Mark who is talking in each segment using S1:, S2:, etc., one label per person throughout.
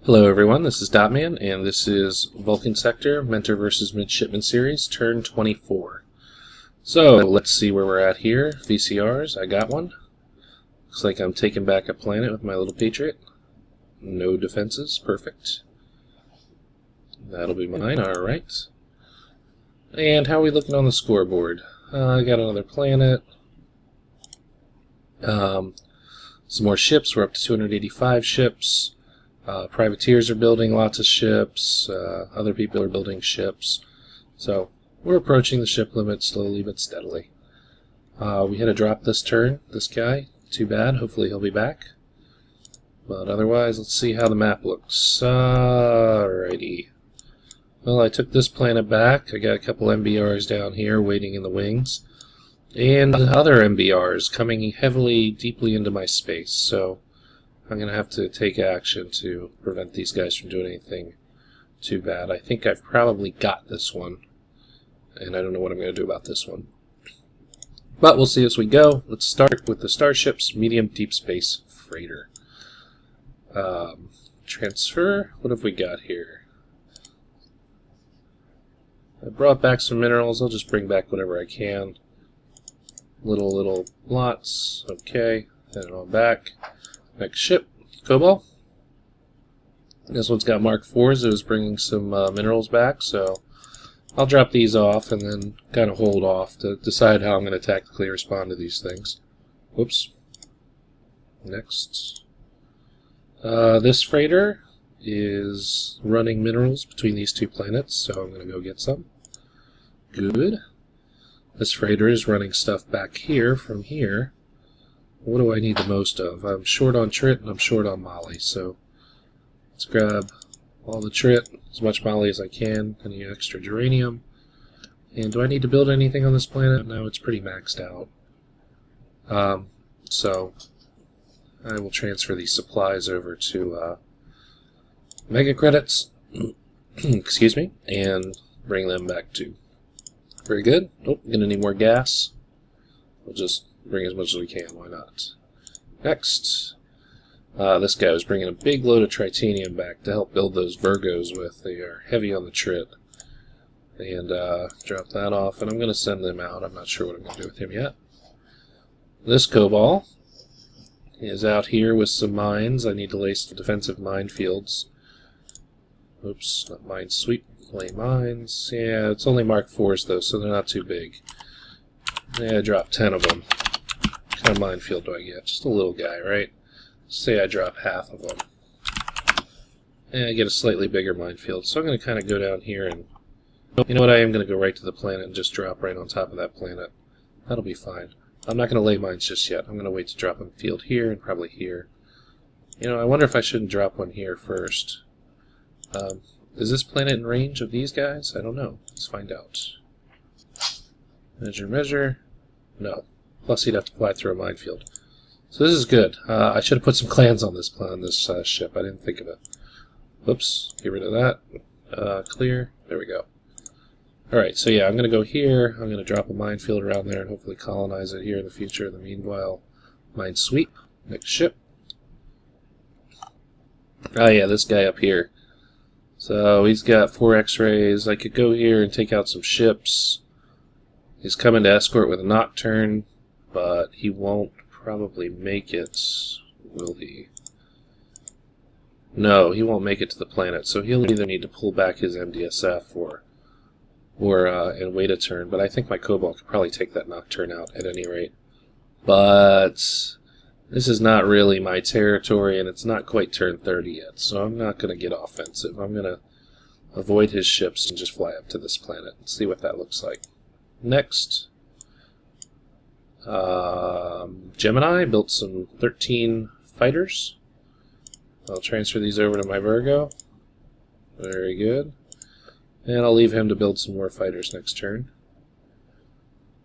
S1: Hello everyone, this is Dotman, and this is Vulcan Sector, Mentor vs. Midshipmen series, turn 24. So, let's see where we're at here. VCRs, I got one. Looks like I'm taking back a planet with my little Patriot. No defenses, perfect. That'll be mine, alright. And how are we looking on the scoreboard? I got another planet. Some more ships, we're up to 285 ships. Privateers are building lots of ships, other people are building ships, so we're approaching the ship limit slowly but steadily. We had a drop this turn, this guy, too bad, hopefully he'll be back. But otherwise, let's see how the map looks. Alrighty. Well, I took this planet back, I got a couple MBRs down here waiting in the wings, and other MBRs coming heavily, deeply into my space, so I'm going to have to take action to prevent these guys from doing anything too bad. I think I've probably got this one, and I don't know what I'm going to do about this one. But we'll see as we go. Let's start with the Starship's Medium Deep Space Freighter. Transfer, what have we got here? I brought back some minerals. I'll just bring back whatever I can. Little lots, okay, and it all back. Next ship, Cobalt. This one's got Mark IVs. It was bringing some minerals back, so I'll drop these off and then kind of hold off to decide how I'm going to tactically respond to these things. Whoops. Next. This freighter is running minerals between these two planets, so I'm going to go get some. Good. This freighter is running stuff back here from here. What do I need the most of? I'm short on trit and I'm short on molly, so let's grab all the trit, as much molly as I can, any extra geranium. And do I need to build anything on this planet? No, it's pretty maxed out. So I will transfer these supplies over to megacredits, excuse me, and bring them back too. Very good. Oh, gonna need more gas. We'll just bring as much as we can, why not? Next, this guy was bringing a big load of tritanium back to help build those Virgos with. They are heavy on the trit. And drop that off, and I'm going to send them out. I'm not sure what I'm going to do with him yet. This Cobalt is out here with some mines. I need to lay some defensive minefields. Oops, not mine sweep, lay mines. Yeah, it's only Mark IVs though, so they're not too big. Yeah, I dropped 10 of them. What kind of minefield do I get? Just a little guy, right? Say I drop half of them. And I get a slightly bigger minefield. So I'm going to kind of go down here and... You know what? I am going to go right to the planet and just drop right on top of that planet. That'll be fine. I'm not going to lay mines just yet. I'm going to wait to drop a field here and probably here. You know, I wonder if I shouldn't drop one here first. Is this planet in range of these guys? I don't know. Let's find out. Measure. No. Plus he'd have to fly through a minefield. So this is good. I should have put some clans on this ship. I didn't think of it. Whoops. Get rid of that. Clear. There we go. Alright, so yeah, I'm going to go here. I'm going to drop a minefield around there and hopefully colonize it here in the future. In the meanwhile, mine sweep. Next ship. Oh yeah, this guy up here. So he's got 4 X-rays. I could go here and take out some ships. He's coming to escort with a Nocturne, but he won't probably make it, will he? No, he won't make it to the planet, so he'll either need to pull back his MDSF or and wait a turn, but I think my Cobalt could probably take that Nocturne out at any rate. But this is not really my territory, and it's not quite turn 30 yet, so I'm not going to get offensive. I'm going to avoid his ships and just fly up to this planet and see what that looks like. Next, Gemini built some 13 fighters. I'll transfer these over to my Virgo. Very good. And I'll leave him to build some more fighters next turn.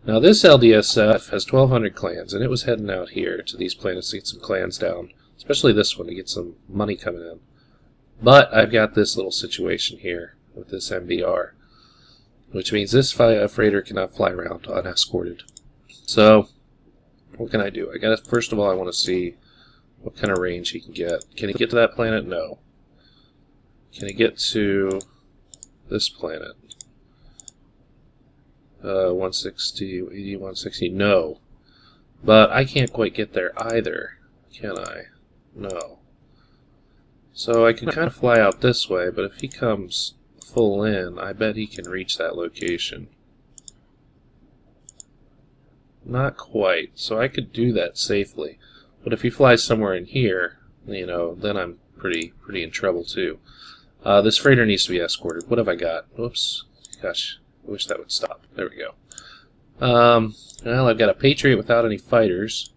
S1: Now this LDSF has 1,200 clans, and it was heading out here to these planets to get some clans down, especially this one to get some money coming in. But I've got this little situation here with this MBR, which means this freighter cannot fly around unescorted. So, what can I do? I gotta, first of all, I want to see what kind of range he can get. Can he get to that planet? No. Can he get to this planet? 160, 80, 160. No. But I can't quite get there either, can I? No. So I can kind of fly out this way, but if he comes full in, I bet he can reach that location. Not quite. So I could do that safely. But if he flies somewhere in here, you know, then I'm pretty in trouble too. This freighter needs to be escorted. What have I got? Whoops. Gosh, I wish that would stop. There we go. Well, I've got a Patriot without any fighters,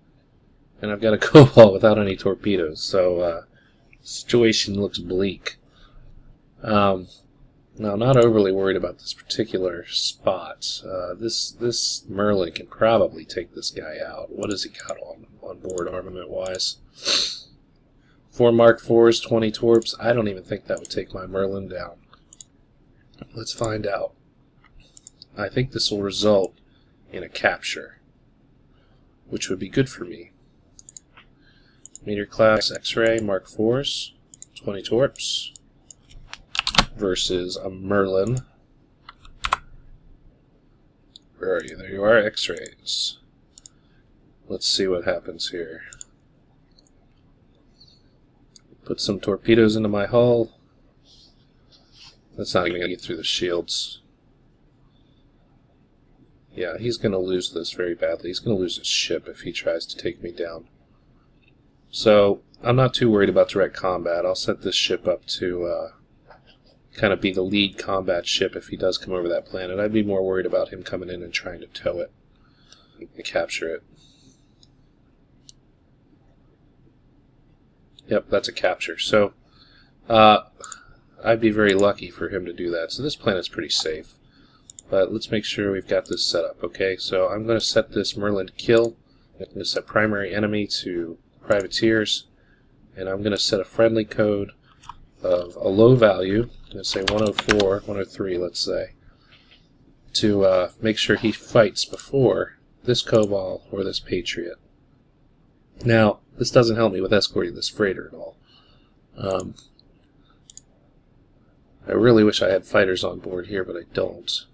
S1: and I've got a Cobalt without any torpedoes, so situation looks bleak. Now, I'm not overly worried about this particular spot. This Merlin can probably take this guy out. What has he got on board armament-wise? 4 Mark IVs, 20 torps. I don't even think that would take my Merlin down. Let's find out. I think this will result in a capture, which would be good for me. Meteor class X-ray Mark IVs, 20 torps, versus a Merlin. Where are you? There you are, X-rays. Let's see what happens here. Put some torpedoes into my hull. That's not even going to get through the shields. Yeah, he's going to lose this very badly. He's going to lose his ship if he tries to take me down. So, I'm not too worried about direct combat. I'll set this ship up to kind of be the lead combat ship if he does come over that planet. I'd be more worried about him coming in and trying to tow it and capture it. Yep, that's a capture. So, I'd be very lucky for him to do that. So this planet's pretty safe. But let's make sure we've got this set up, okay? So I'm going to set this Merlin to kill. I'm going to set primary enemy to privateers. And I'm going to set a friendly code of a low value. I'm going to say 104, 103, let's say. To make sure he fights before this Cobalt or this Patriot. Now, this doesn't help me with escorting this freighter at all. I really wish I had fighters on board here, but I don't.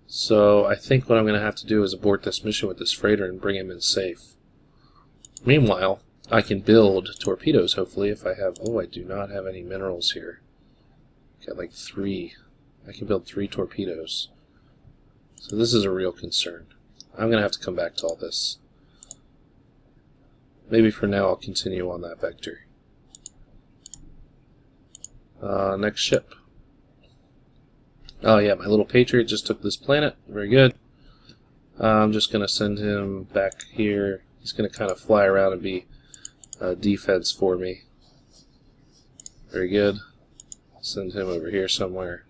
S1: So I think what I'm going to have to do is abort this mission with this freighter and bring him in safe. Meanwhile, I can build torpedoes, hopefully, if I have... Oh, I do not have any minerals here. Got like 3. I can build 3 torpedoes. So this is a real concern. I'm going to have to come back to all this. Maybe for now I'll continue on that vector. Next ship. Oh yeah, my little Patriot just took this planet. Very good. I'm just going to send him back here. He's going to kind of fly around and be defense for me. Very good. I'll send him over here somewhere.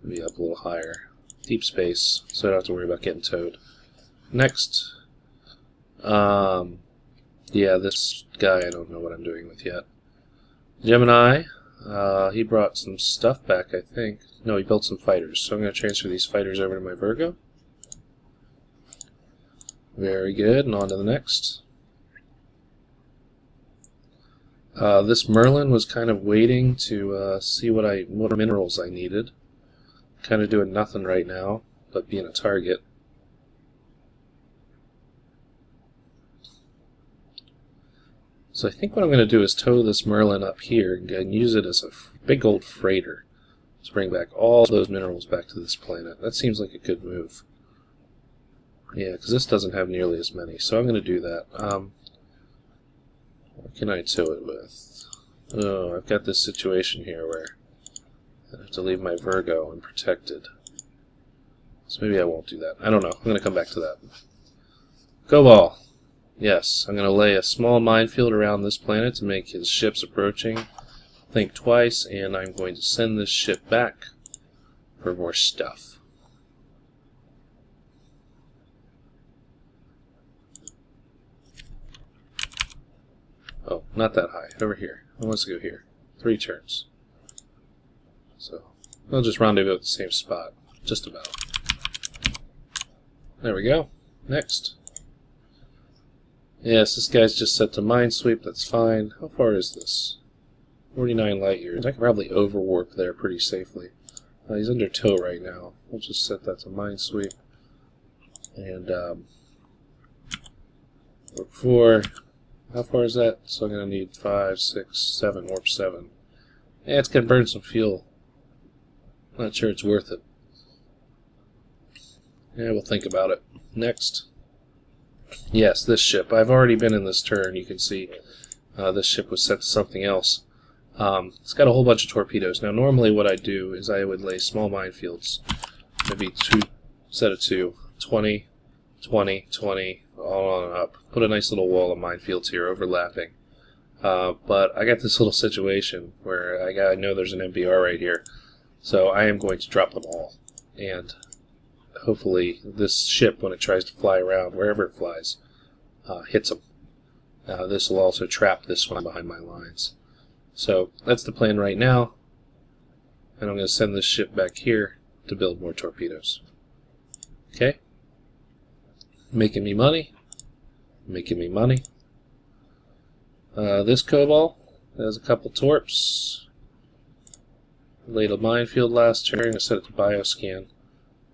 S1: Maybe up a little higher. Deep space, so I don't have to worry about getting towed. Next. Yeah, this guy I don't know what I'm doing with yet. Gemini. He brought some stuff back, I think. No, he built some fighters. So I'm going to transfer these fighters over to my Virgo. Very good, and on to the next. This Merlin was kind of waiting to see what minerals I needed. Kind of doing nothing right now, but being a target. So I think what I'm going to do is tow this Merlin up here and use it as a big old freighter to bring back all those minerals back to this planet. That seems like a good move. Yeah, because this doesn't have nearly as many, so I'm going to do that. What can I tow it with? Oh, I've got this situation here where I have to leave my Virgo unprotected. So maybe I won't do that. I don't know. I'm going to come back to that. Go ball. Yes, I'm going to lay a small minefield around this planet to make his ships approaching think twice, and I'm going to send this ship back for more stuff. Oh, not that high. Over here. I want to go here. 3 turns. So, I'll just rendezvous at the same spot. Just about. There we go. Next. Yes, this guy's just set to minesweep. That's fine. How far is this? 49 light years. I can probably overwarp there pretty safely. He's under tow right now. We'll just set that to minesweep. And warp 4. How far is that? So I'm going to need 5, 6, 7, warp 7. Yeah, it's going to burn some fuel. Not sure it's worth it. Yeah, we'll think about it. Next. Yes, this ship. I've already been in this turn. You can see this ship was set to something else. It's got a whole bunch of torpedoes. Now, normally what I do is I would lay small minefields. Maybe 2, set of 2. 20, 20, 20, all on up. Put a nice little wall of minefields here overlapping. But I got this little situation where I know there's an MBR right here. So I am going to drop them all. And hopefully this ship, when it tries to fly around, wherever it flies, hits them. This will also trap this one behind my lines. So that's the plan right now. And I'm going to send this ship back here to build more torpedoes. Okay? Making me money. Making me money. This Cobalt has a couple torps. Laid a minefield last turn. I set it to bioscan.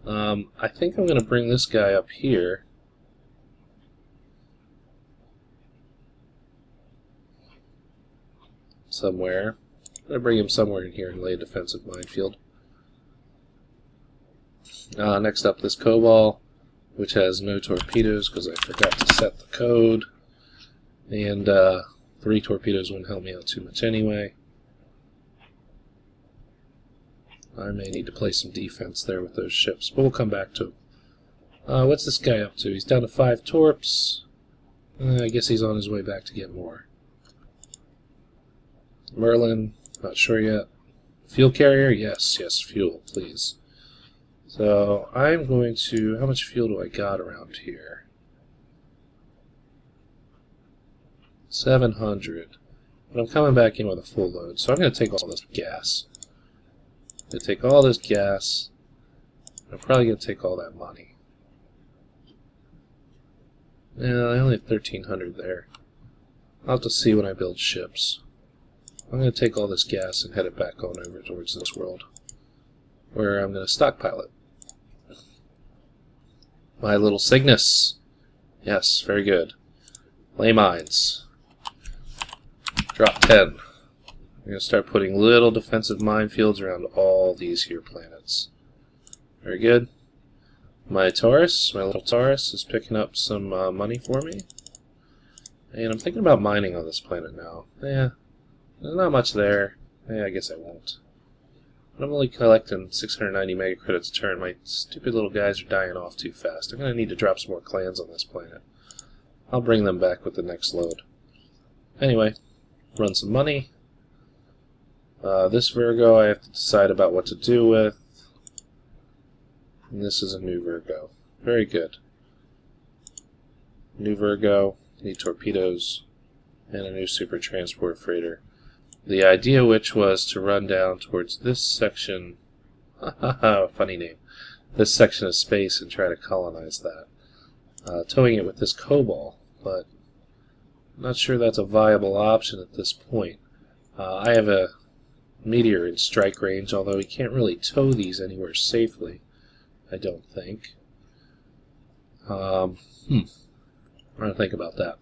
S1: I think I'm going to bring this guy up here. Somewhere. I'm going to bring him somewhere in here and lay a defensive minefield. Next up, this Cobalt, which has no torpedoes because I forgot to set the code. And 3 torpedoes wouldn't help me out too much anyway. I may need to play some defense there with those ships, but we'll come back to him. What's this guy up to? He's down to 5 torps. I guess he's on his way back to get more. Merlin, not sure yet. Fuel carrier? Yes, yes, fuel, please. So I'm going to... How much fuel do I got around here? 700. But I'm coming back in with a full load, so I'm going to take all this gas. I'm going to take all this gas. I'm probably going to take all that money. Yeah, I only have 1,300 there. I'll have to see when I build ships. I'm going to take all this gas and head it back on over towards this world, where I'm going to stockpile it. My little Cygnus. Yes, very good. Lay mines. Drop 10. I'm going to start putting little defensive minefields around all these here planets. Very good. My Taurus, my little Taurus, is picking up some money for me. And I'm thinking about mining on this planet now. Yeah, there's not much there. Yeah, I guess I won't. But I'm only collecting 690 megacredits a turn. My stupid little guys are dying off too fast. I'm going to need to drop some more clans on this planet. I'll bring them back with the next load. Anyway, run some money. This Virgo I have to decide about what to do with. And this is a new Virgo. Very good. New Virgo, need torpedoes, and a new super transport freighter. The idea which was to run down towards this section, funny name, this section of space and try to colonize that. Towing it with this Cobalt, but I'm not sure that's a viable option at this point. I have a meteor in strike range, although we can't really tow these anywhere safely, I don't think. I'm going to think about that.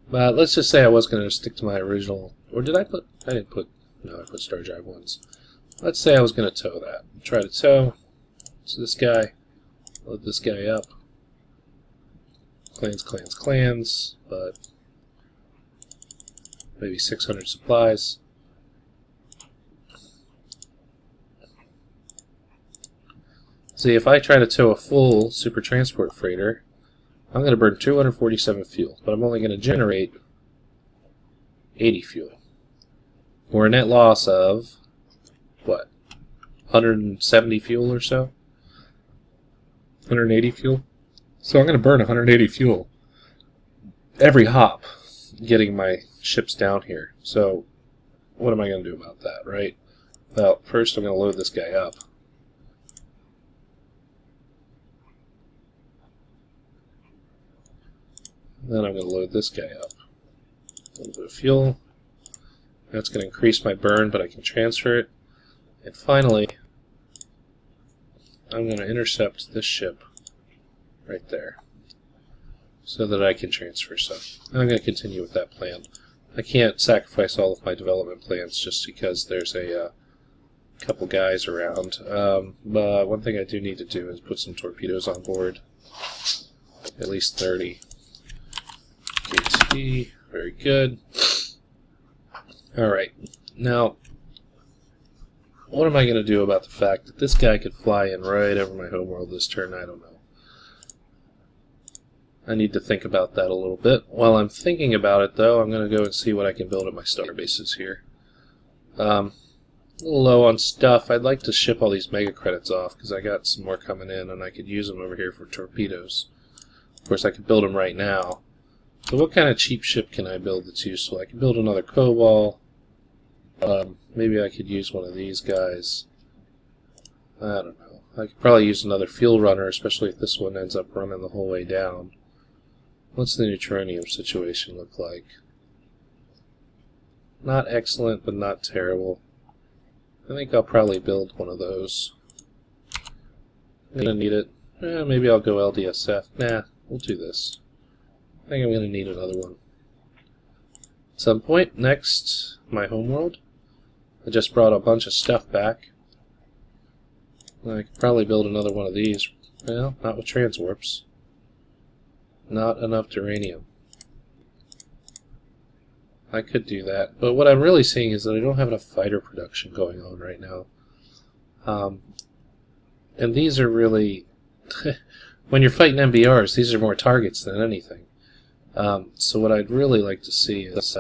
S1: But let's just say I was going to stick to my original... Or did I put... I didn't put... No, I put Star Drive 1s. Let's say I was going to tow that. Try to tow. So this guy. Load this guy up. Clans, clans, clans. But... maybe 600 supplies. See, if I try to tow a full super transport freighter, I'm going to burn 247 fuel, but I'm only going to generate 80 fuel. Or a net loss of, what, 170 fuel or so? 180 fuel? So I'm going to burn 180 fuel every hop getting my ships down here. So what am I going to do about that, right? Well, first I'm going to load this guy up. Then I'm going to load this guy up. A little bit of fuel. That's going to increase my burn, but I can transfer it. And finally, I'm going to intercept this ship right there so that I can transfer stuff. I'm going to continue with that plan. I can't sacrifice all of my development plans just because there's a couple guys around. But one thing I do need to do is put some torpedoes on board. At least 30. KT, very good. Alright, now, what am I going to do about the fact that this guy could fly in right over my homeworld this turn? I don't know. I need to think about that a little bit. While I'm thinking about it, though, I'm going to go and see what I can build at my star bases here. A little low on stuff. I'd like to ship all these megacredits off because I got some more coming in and I could use them over here for torpedoes. Of course, I could build them right now. So what kind of cheap ship can I build that's useful? I can build another Cobalt. Maybe I could use one of these guys. I don't know. I could probably use another fuel runner, especially if this one ends up running the whole way down. What's the neutronium situation look like? Not excellent, but not terrible. I think I'll probably build one of those. I'm going to need it. Maybe I'll go LDSF. Nah, we'll do this. I think I'm going to need another one. At some point, next, my homeworld. I just brought a bunch of stuff back. I could probably build another one of these. Well, not with transwarps. Not enough uranium. I could do that, but what I'm really seeing is that I don't have enough fighter production going on right now. And these are really... when you're fighting MBRs, these are more targets than anything. So what I'd really like to see is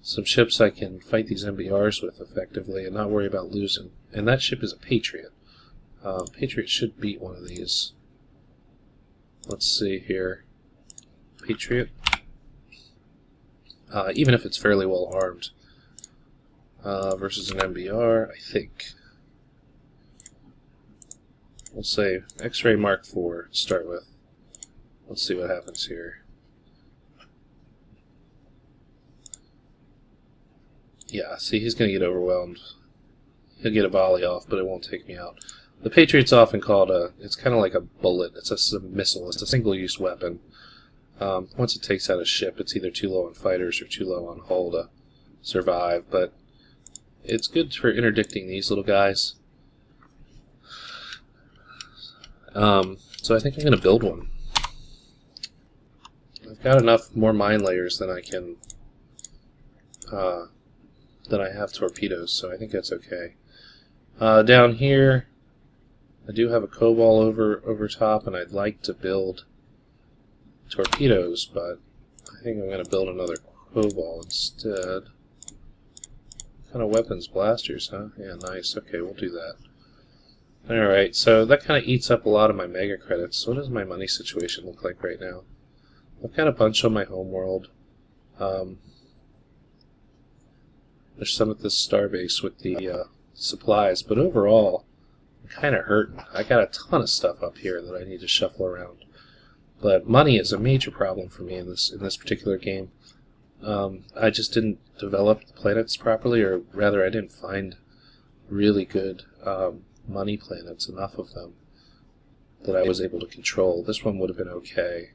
S1: some ships I can fight these MBRs with effectively and not worry about losing. And that ship is a Patriot. Patriot should beat one of these. Let's see here. Patriot. Even if it's fairly well armed. Versus an MBR, I think. We'll say X-Ray Mark IV to start with. Let's see what happens here. Yeah, see, he's going to get overwhelmed. He'll get a volley off, but it won't take me out. The Patriot's often called it's kind of like a bullet. It's a missile. It's a single-use weapon. Once it takes out a ship, it's either too low on fighters or too low on hull to survive, but it's good for interdicting these little guys. So I think I'm going to build one. I've got enough more mine layers than I can, than I have torpedoes, so I think that's okay. Down here, I do have a Cobalt over top, and I'd like to build torpedoes, but I think I'm going to build another Cobalt instead. Kind of weapons, blasters, huh? Yeah, nice. Okay, we'll do that. Alright, so that kind of eats up a lot of my mega credits. What does my money situation look like right now? I've got a bunch on my homeworld. There's some at this starbase with the supplies, but overall, I'm kind of hurting. I got a ton of stuff up here that I need to shuffle around. But money is a major problem for me in this particular game. I just didn't develop the planets properly, or rather, I didn't find really good money planets, enough of them, that I was able to control. This one would have been okay.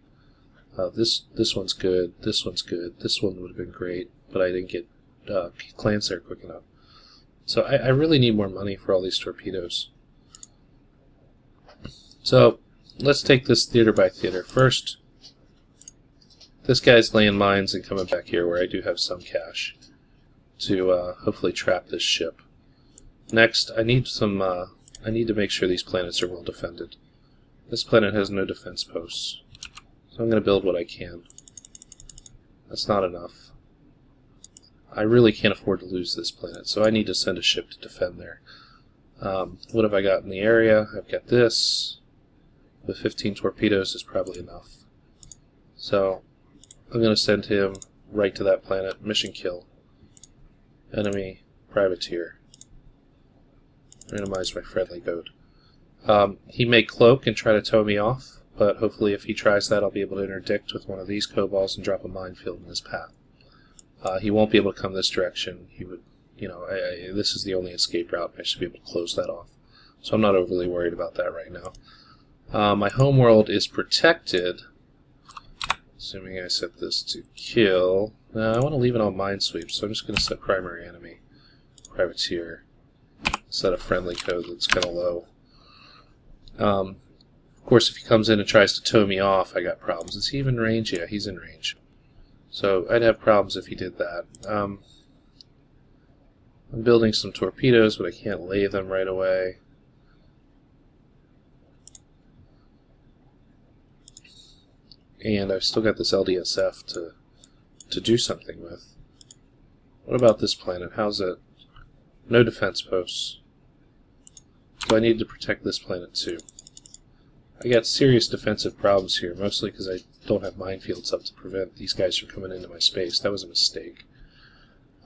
S1: This one's good. This one's good. This one would have been great, but I didn't get clans there quick enough. So I really need more money for all these torpedoes. So let's take this theater by theater. First, this guy's laying mines and coming back here where I do have some cash to hopefully trap this ship. Next, I need some. I need to make sure these planets are well defended. This planet has no defense posts, so I'm going to build what I can. That's not enough. I really can't afford to lose this planet, so I need to send a ship to defend there. What have I got in the area? I've got this. With 15 torpedoes is probably enough. So I'm going to send him right to that planet. Mission kill. Enemy privateer. Randomize my friendly code. He may cloak and try to tow me off, but hopefully if he tries that, I'll be able to interdict with one of these Cobalts and drop a minefield in his path. He won't be able to come this direction. He would, this is the only escape route. I should be able to close that off. So I'm not overly worried about that right now. My homeworld is protected, assuming I set this to kill. I want to leave it on minesweep, so I'm just going to set primary enemy, privateer, set a friendly code that's kind of low. Of course, if he comes in and tries to tow me off, I got problems. Is he even in range? Yeah, he's in range. So I'd have problems if he did that. I'm building some torpedoes, but I can't lay them right away. And I've still got this LDSF to do something with. What about this planet? How's it? No defense posts. So I need to protect this planet too. I got serious defensive problems here, mostly because I don't have minefields up to prevent these guys from coming into my space. That was a mistake.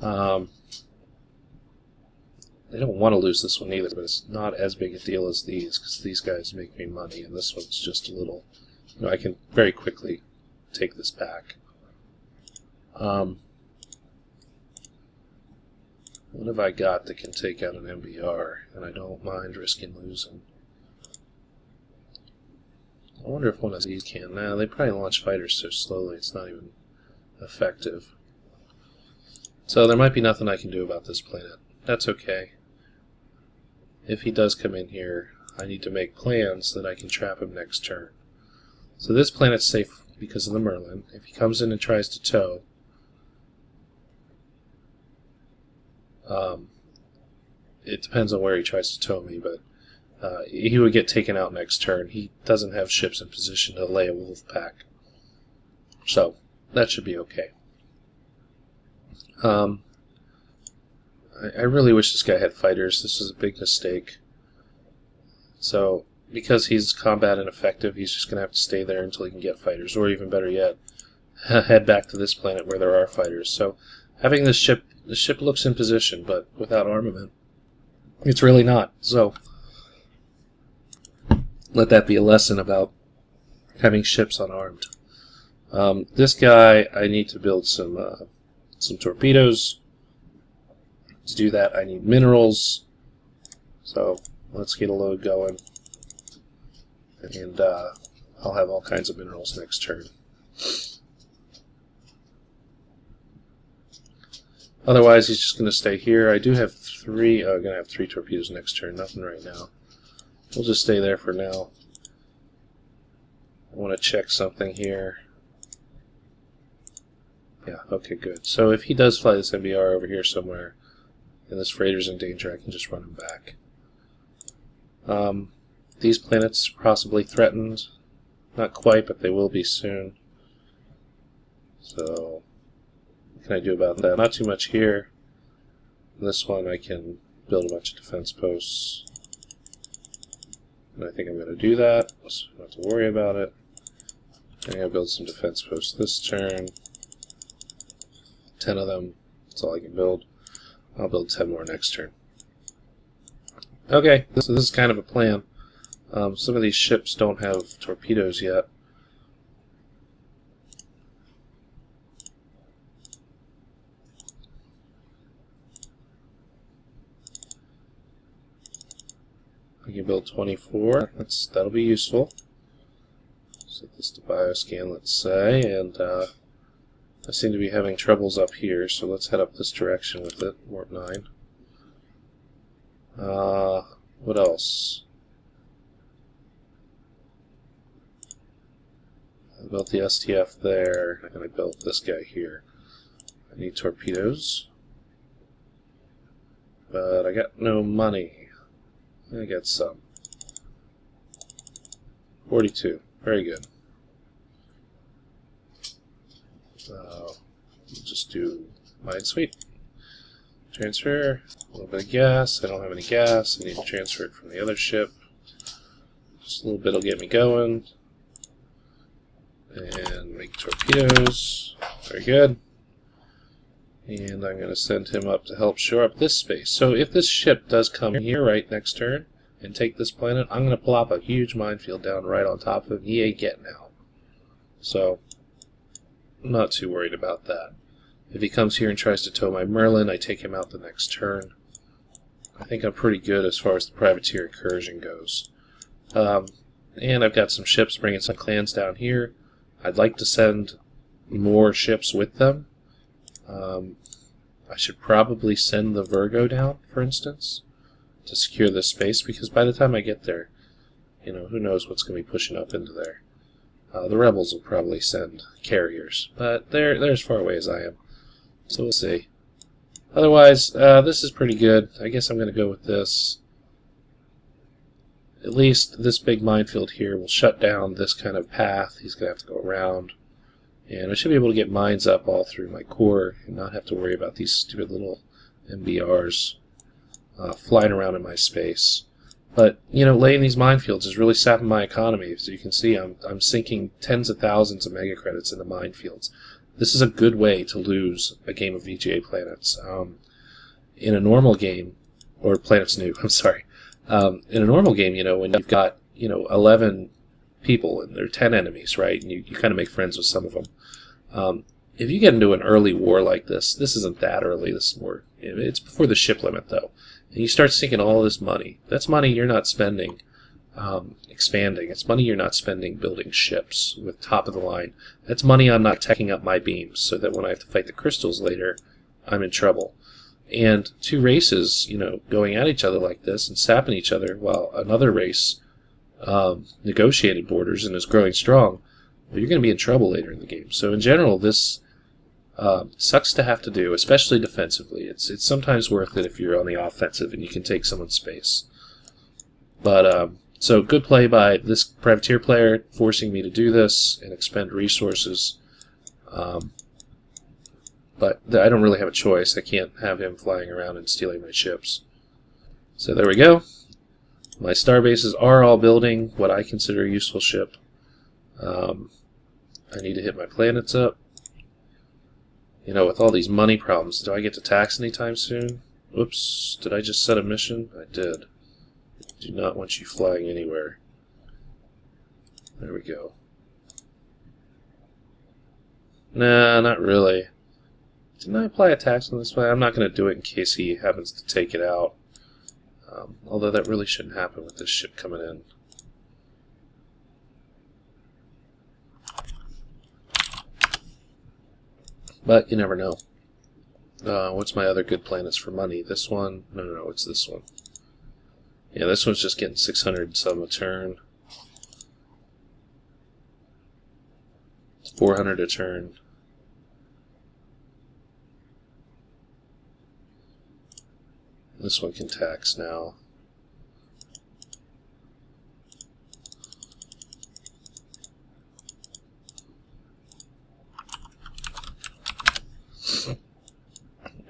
S1: I don't want to lose this one either, but it's not as big a deal as these, because these guys make me money, and this one's just a little... I can very quickly take this back. What have I got that can take out an MBR, and I don't mind risking losing? I wonder if one of these can. Nah, they probably launch fighters so slowly it's not even effective. So there might be nothing I can do about this planet. That's okay. If he does come in here, I need to make plans that I can trap him next turn. So this planet's safe because of the Merlin. If he comes in and tries to tow, it depends on where he tries to tow me, but he would get taken out next turn. He doesn't have ships in position to lay a wolf pack. So that should be okay. I really wish this guy had fighters. This is a big mistake. So because he's combat ineffective, he's just going to have to stay there until he can get fighters, or even better yet, head back to this planet where there are fighters. So having this ship, the ship looks in position, but without armament, it's really not. So let that be a lesson about having ships unarmed. This guy, I need to build some torpedoes. To do that, I need minerals. So let's get a load going. And I'll have all kinds of minerals next turn. Otherwise, he's just going to stay here. I do have three. I'm going to have 3 torpedoes next turn. Nothing right now. We'll just stay there for now. I want to check something here. Yeah, okay, good. So if he does fly this MBR over here somewhere, and this freighter's in danger, I can just run him back. These planets are possibly threatened. Not quite, but they will be soon. So what can I do about that? Not too much here. This one I can build a bunch of defense posts. And I think I'm going to do that, so I don't have to worry about it. I'm going to build some defense posts this turn. 10 of them. That's all I can build. I'll build 10 more next turn. Okay, so this is kind of a plan. Some of these ships don't have torpedoes yet. I can build 24. That'll be useful. Set this to bioscan, let's say, and I seem to be having troubles up here, so let's head up this direction with it. Warp 9. What else? I built the STF there, and I built this guy here. I need torpedoes. But I got no money. I got some. 42. Very good. We'll just do minesweep. Transfer. A little bit of gas. I don't have any gas. I need to transfer it from the other ship. Just a little bit will get me going. And make torpedoes. Very good. And I'm going to send him up to help shore up this space. So if this ship does come here right next turn and take this planet, I'm going to plop a huge minefield down right on top of him. He ain't getting out. So I'm not too worried about that. If he comes here and tries to tow my Merlin, I take him out the next turn. I think I'm pretty good as far as the privateer incursion goes. And I've got some ships bringing some clans down here. I'd like to send more ships with them. I should probably send the Virgo down, for instance, to secure this space, because by the time I get there, you know, who knows what's going to be pushing up into there. The rebels will probably send carriers, but they're as far away as I am, so we'll see. Otherwise, this is pretty good. I guess I'm going to go with this. At least this big minefield here will shut down this kind of path. He's going to have to go around. And I should be able to get mines up all through my core and not have to worry about these stupid little MBRs flying around in my space. But, you know, laying these minefields is really sapping my economy. As you can see, I'm sinking tens of thousands of megacredits into minefields. This is a good way to lose a game of VGA Planets. In a normal game, or Planets-Nu, I'm sorry. In a normal game, you know, when you've got, you know, 11 people and there are 10 enemies, right? And you kind of make friends with some of them. If you get into an early war like this isn't that early. This is more, it's before the ship limit, though. And you start sinking all this money. That's money you're not spending expanding. It's money you're not spending building ships with top of the line. That's money I'm not teching up my beams so that when I have to fight the crystals later, I'm in trouble. And two races, you know, going at each other like this and sapping each other while another race negotiated borders and is growing strong, well, you're going to be in trouble later in the game. So in general, this sucks to have to do, especially defensively. It's sometimes worth it if you're on the offensive and you can take someone's space. But so good play by this privateer player, forcing me to do this and expend resources. But I don't really have a choice. I can't have him flying around and stealing my ships. So there we go. My star bases are all building what I consider a useful ship. I need to hit my planets up. You know, with all these money problems, do I get to tax anytime soon? Oops, did I just set a mission? I did. Do not want you flying anywhere. There we go. Nah, not really. Didn't I apply a tax on this way? I'm not going to do it in case he happens to take it out. Although that really shouldn't happen with this ship coming in. But you never know. What's my other good planets for money? This one? No, it's this one. Yeah, this one's just getting 600 some a turn. It's 400 a turn. This one can tax now.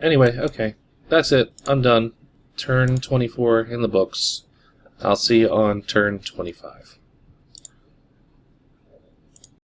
S1: Anyway, okay. That's it. I'm done. Turn 24 in the books. I'll see you on turn 25.